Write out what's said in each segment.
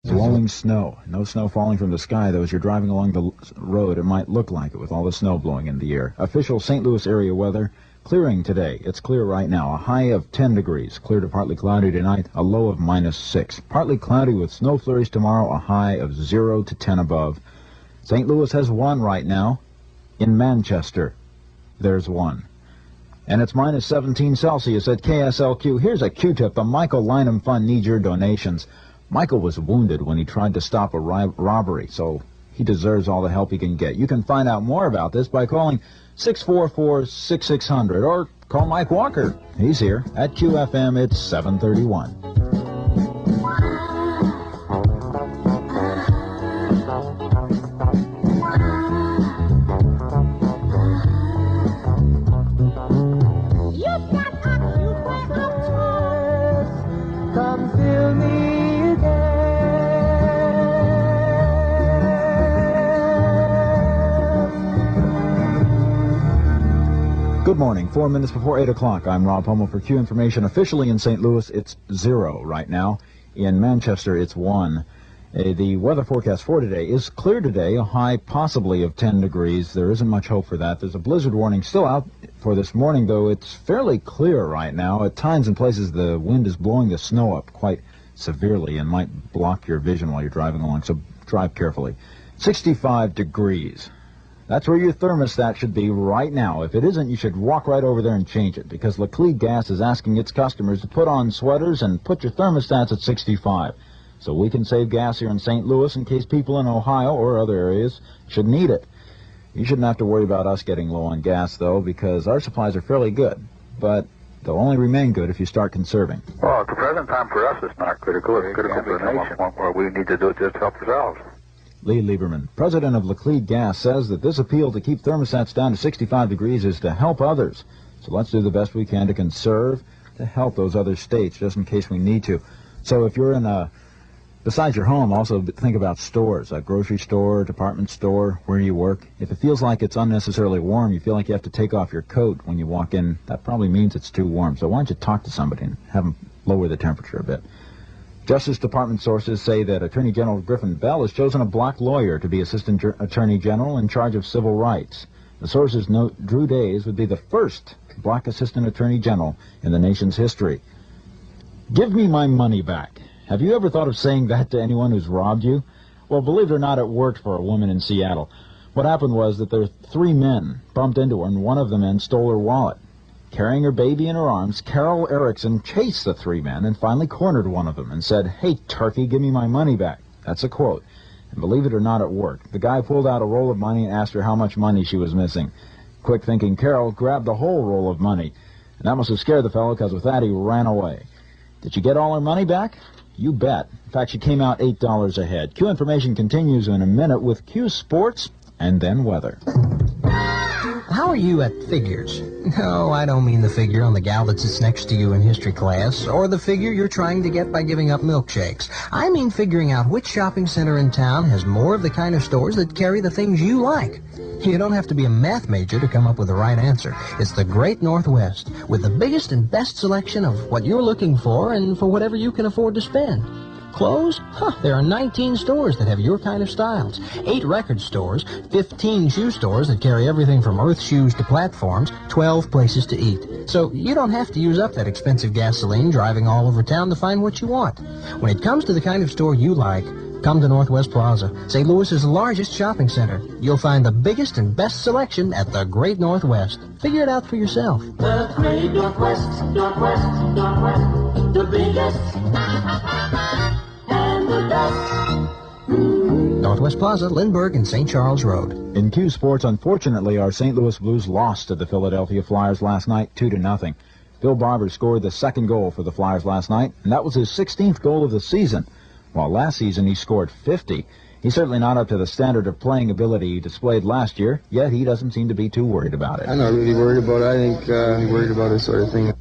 Blowing snow. No snow falling from the sky, though. As you're driving along the road, it might look like it with all the snow blowing in the air. Official St. Louis area weather. Clearing today. It's clear right now. A high of 10 degrees. Clear to partly cloudy tonight. A low of -6. Partly cloudy with snow flurries tomorrow. A high of 0 to 10 above. St. Louis has 1 right now. In Manchester, there's 1. And it's -17 Celsius at KSLQ. Here's a Q-tip. The Michael Lynham Fund needs your donations. Michael was wounded when he tried to stop a robbery, so he deserves all the help he can get. You can find out more about this by calling 644-6600 or call Mike Walker. He's here at QFM. It's 731. Come fill me again. Good morning. 4 minutes before 8 o'clock. I'm Rob Hummel for Q Information. Officially in St. Louis, it's 0 right now. In Manchester, it's 1. The weather forecast for today is clear today, a high possibly of 10 degrees. There isn't much hope for that. There's a blizzard warning still out for this morning, though it's fairly clear right now. At times in places, the wind is blowing the snow up quite severely and might block your vision while you're driving along, so drive carefully. 65 degrees. That's where your thermostat should be right now. If it isn't, you should walk right over there and change it, because Laclede Gas is asking its customers to put on sweaters and put your thermostats at 65. So we can save gas here in St. Louis in case people in Ohio or other areas should need it. You shouldn't have to worry about us getting low on gas, though, because our supplies are fairly good. But they'll only remain good if you start conserving. Well, at the present time for us, it's not critical. It's critical for the nation. Where we need to do it just to help ourselves. Lee Lieberman, president of Laclede Gas, says that this appeal to keep thermostats down to 65 degrees is to help others. So let's do the best we can to conserve, to help those other states, just in case we need to. So if you're in besides your home, also think about stores, a grocery store, department store, where you work. If it feels like it's unnecessarily warm, you feel like you have to take off your coat when you walk in, that probably means it's too warm. So why don't you talk to somebody and have them lower the temperature a bit. Justice Department sources say that Attorney General Griffin Bell has chosen a black lawyer to be Assistant Attorney General in charge of civil rights. The sources note Drew Days would be the first black Assistant Attorney General in the nation's history. Give me my money back. Have you ever thought of saying that to anyone who's robbed you? Well, believe it or not, it worked for a woman in Seattle. What happened was that there were 3 men bumped into her, and one of the men stole her wallet. Carrying her baby in her arms, Carol Erickson chased the 3 men and finally cornered one of them and said, "Hey, turkey, give me my money back." That's a quote. And believe it or not, it worked. The guy pulled out a roll of money and asked her how much money she was missing. Quick-thinking Carol grabbed the whole roll of money. And that must have scared the fellow, because with that, he ran away. Did she get all her money back? You bet. In fact, she came out $8 ahead. Q Information continues in a minute with Q Sports and then weather. How are you at figures? No, I don't mean the figure on the gal that sits next to you in history class, or the figure you're trying to get by giving up milkshakes. I mean figuring out which shopping center in town has more of the kind of stores that carry the things you like. You don't have to be a math major to come up with the right answer. It's the Great Northwest, with the biggest and best selection of what you're looking for and for whatever you can afford to spend. Clothes? There are 19 stores that have your kind of styles. 8 record stores, 15 shoe stores that carry everything from earth shoes to platforms, 12 places to eat. So you don't have to use up that expensive gasoline driving all over town to find what you want. When it comes to the kind of store you like, come to Northwest Plaza, St. Louis's largest shopping center. You'll find the biggest and best selection at the Great Northwest. Figure it out for yourself. The Great Northwest, Northwest, Northwest, the biggest and the best. Northwest Plaza, Lindbergh, and St. Charles Road. In Q Sports, unfortunately, our St. Louis Blues lost to the Philadelphia Flyers last night, 2-0. Bill Barber scored the second goal for the Flyers last night, and that was his 16th goal of the season. While last season he scored 50. He's certainly not up to the standard of playing ability he displayed last year, yet he doesn't seem to be too worried about it. I'm not really worried about it. I think I'm worried about this sort of thing.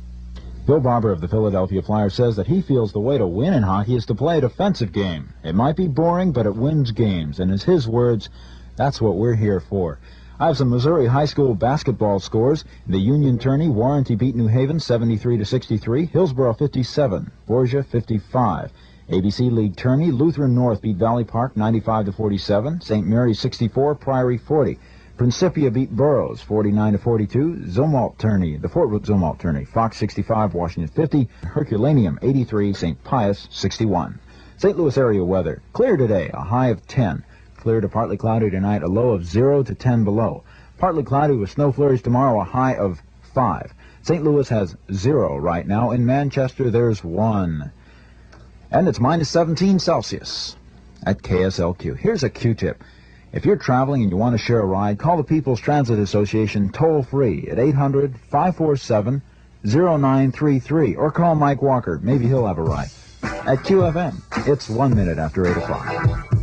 Bill Barber of the Philadelphia Flyers says that he feels the way to win in hockey is to play a defensive game. It might be boring, but it wins games, and in his words, that's what we're here for. I have some Missouri high school basketball scores. The Union Tourney, Warranty beat New Haven 73-63, Hillsborough 57, Borgia 55. ABC League Tourney, Lutheran North beat Valley Park 95-47. St. Mary's 64, Priory 40. Principia beat Burroughs 49-42. Zumwalt Tourney, the Fort Worth Zumwalt Tourney, Fox 65, Washington 50. Herculaneum 83, St. Pius 61. St. Louis area weather. Clear today, a high of 10. Clear to partly cloudy tonight, a low of 0 to 10 below. Partly cloudy with snow flurries tomorrow, a high of 5. St. Louis has 0 right now. In Manchester, there's 1. And it's minus 17 Celsius at KSLQ. Here's a Q-tip. If you're traveling and you want to share a ride, call the People's Transit Association toll-free at 800-547-0933, or call Mike Walker. Maybe he'll have a ride. At QFM, it's 1 minute after 8 o'clock.